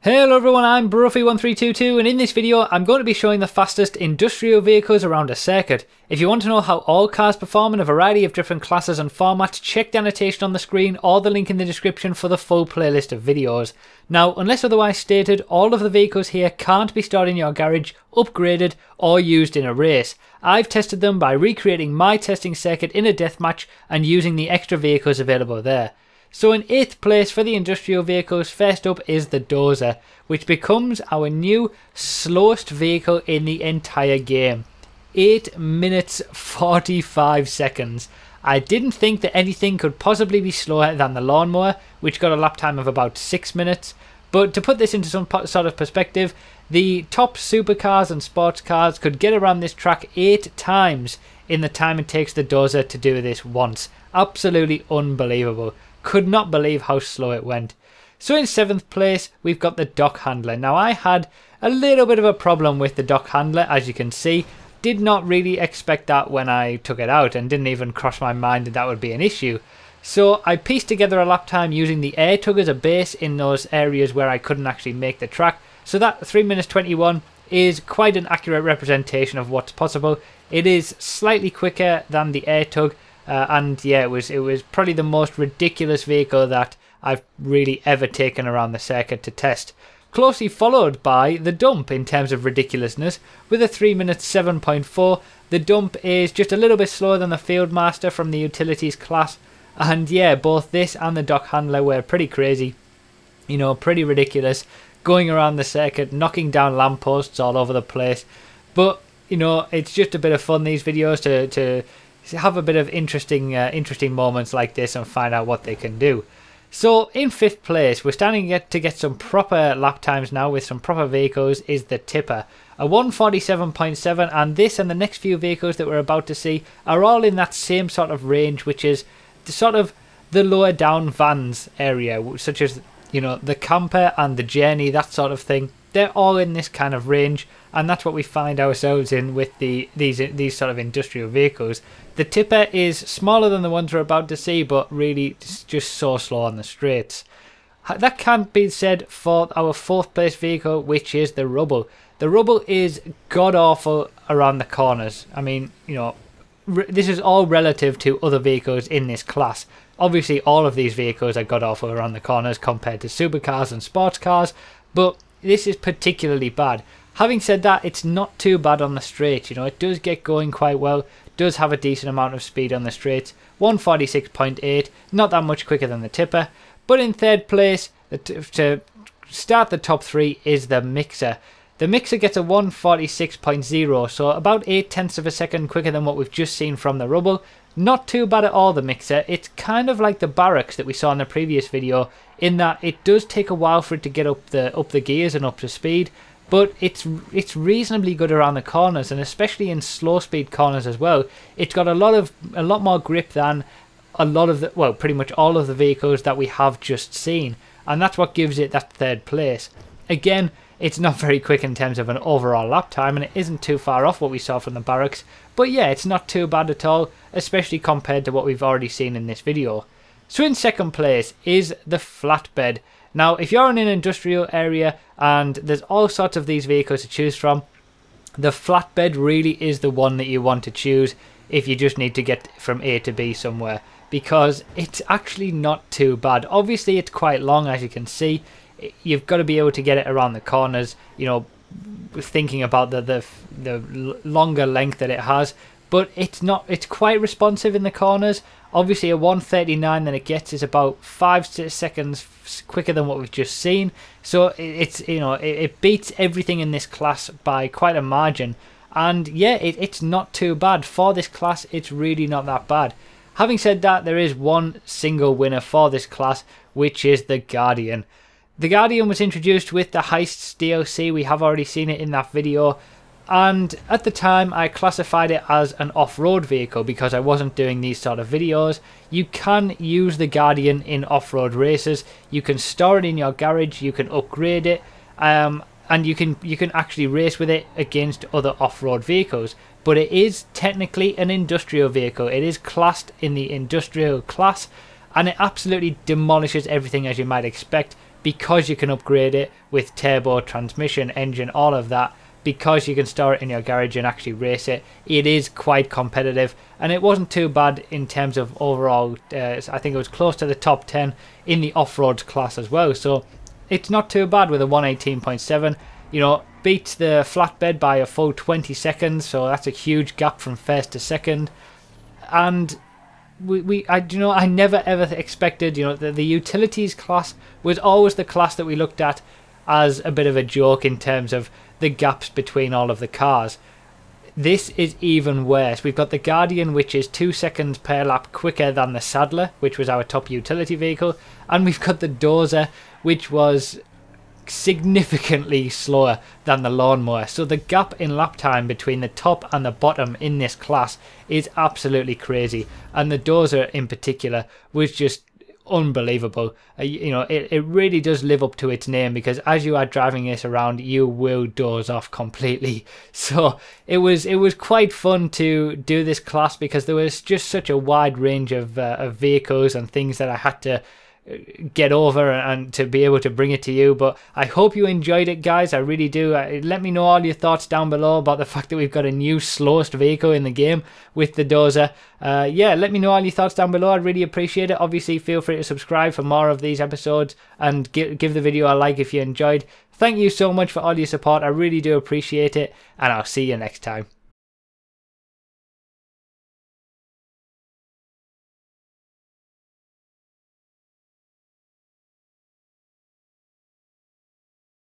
Hello everyone, I'm Bruffy1322 and in this video I'm going to be showing the fastest industrial vehicles around a circuit. If you want to know how all cars perform in a variety of different classes and formats, check the annotation on the screen or the link in the description for the full playlist of videos. Now, unless otherwise stated, all of the vehicles here can't be stored in your garage, upgraded or used in a race. I've tested them by recreating my testing circuit in a deathmatch and using the extra vehicles available there. So in 8th place for the industrial vehicles, first up is the Dozer, which becomes our new slowest vehicle in the entire game. 8 minutes 45 seconds. I didn't think that anything could possibly be slower than the lawnmower, which got a lap time of about 6 minutes. But to put this into some sort of perspective, the top supercars and sports cars could get around this track 8 times in the time it takes the Dozer to do this once. Absolutely unbelievable. Could not believe how slow it went. So in 7th place we've got the dock handler. Now I had a little bit of a problem with the dock handler, as you can see. Did not really expect that when I took it out and didn't even cross my mind that that would be an issue. So I pieced together a lap time using the air tug as a base in those areas where I couldn't actually make the track. So that 3 minutes 21 is quite an accurate representation of what's possible. It is slightly quicker than the air tug. And yeah, it was probably the most ridiculous vehicle that I've really ever taken around the circuit to test. Closely followed by the dump in terms of ridiculousness with a 3 minutes 7.4. The dump is just a little bit slower than the Fieldmaster from the utilities class. And yeah, both this and the dock handler were pretty crazy. You know, pretty ridiculous. Going around the circuit, knocking down lampposts all over the place. But, you know, it's just a bit of fun, these videos, to have a bit of interesting moments like this and find out what they can do. So in 5th place, we're starting to get some proper lap times now with some proper vehicles, is the tipper. A 147.7, and this and the next few vehicles that we're about to see are all in that same sort of range, which is the sort of the lower down vans area, such as, you know, the camper and the journey, that sort of thing. They're all in this kind of range, and that's what we find ourselves in with these sort of industrial vehicles. The tipper is smaller than the ones we're about to see, but really just so slow on the straights. That can't be said for our 4th place vehicle, which is the rubble. The rubble is god awful around the corners. I mean, you know, this is all relative to other vehicles in this class. Obviously, all of these vehicles are god awful around the corners compared to supercars and sports cars, but this is particularly bad. Having said that, it's not too bad on the straight. You know, it does get going quite well, does have a decent amount of speed on the straights. 146.8, not that much quicker than the tipper. But in 3rd place, to start the top 3, is the mixer. The mixer gets a 146.0, so about 0.8 of a second quicker than what we've just seen from the rubble. Not too bad at all, the mixer. It's kind of like the barracks that we saw in the previous video, in that it does take a while for it to get up the gears and up to speed, but it's reasonably good around the corners, and especially in slow speed corners as well. It's got a lot more grip than a lot of the, well, pretty much all of the vehicles that we have just seen, and that's what gives it that 3rd place. Again, it's not very quick in terms of an overall lap time, and it isn't too far off what we saw from the barracks, but yeah, it's not too bad at all, especially compared to what we've already seen in this video. So in 2nd place is the flatbed. Now, if you're in an industrial area and there's all sorts of these vehicles to choose from, the flatbed really is the one that you want to choose if you just need to get from A to B somewhere, because it's actually not too bad. Obviously, it's quite long, as you can see. You've got to be able to get it around the corners, you know, thinking about the longer length that it has, but it's quite responsive in the corners. Obviously, a 139 that it gets is about 5 seconds quicker than what we've just seen, so it's, you know, it beats everything in this class by quite a margin. And yeah, it's not too bad for this class. It's really not that bad. Having said that, there is one single winner for this class, which is the Guardian. The Guardian was introduced with the Heists DLC. We have already seen it in that video, and at the time I classified it as an off-road vehicle because I wasn't doing these sort of videos. You can use the Guardian in off-road races. You can store it in your garage, you can upgrade it, and you can actually race with it against other off-road vehicles. But it is technically an industrial vehicle. It is classed in the industrial class, and it absolutely demolishes everything, as you might expect. because you can upgrade it with turbo, transmission, engine, all of that, because you can store it in your garage and actually race it. It is quite competitive, and it wasn't too bad in terms of overall. I think it was close to the top 10 in the off-road class as well, so it's not too bad with a 118.7. You know, beats the flatbed by a full 20 seconds, so that's a huge gap from first to second. And I never ever expected, you know, the utilities class was always the class that we looked at as a bit of a joke in terms of the gaps between all of the cars. This is even worse. We've got the Guardian, which is 2 seconds per lap quicker than the Saddler, which was our top utility vehicle, and we've got the Dozer, which was significantly slower than the lawnmower. So the gap in lap time between the top and the bottom in this class is absolutely crazy, and the Dozer in particular was just unbelievable. You know, it really does live up to its name, because as you are driving this around, you will doze off completely. So it was quite fun to do this class, because there was just such a wide range of vehicles and things that I had to get over and to be able to bring it to you. But I hope you enjoyed it, guys. I really do. Let me know all your thoughts down below about the fact that we've got a new slowest vehicle in the game with the Dozer. Yeah, let me know all your thoughts down below. I'd really appreciate it. Obviously, feel free to subscribe for more of these episodes, and give the video a like if you enjoyed. Thank you so much for all your support. I really do appreciate it, and I'll see you next time.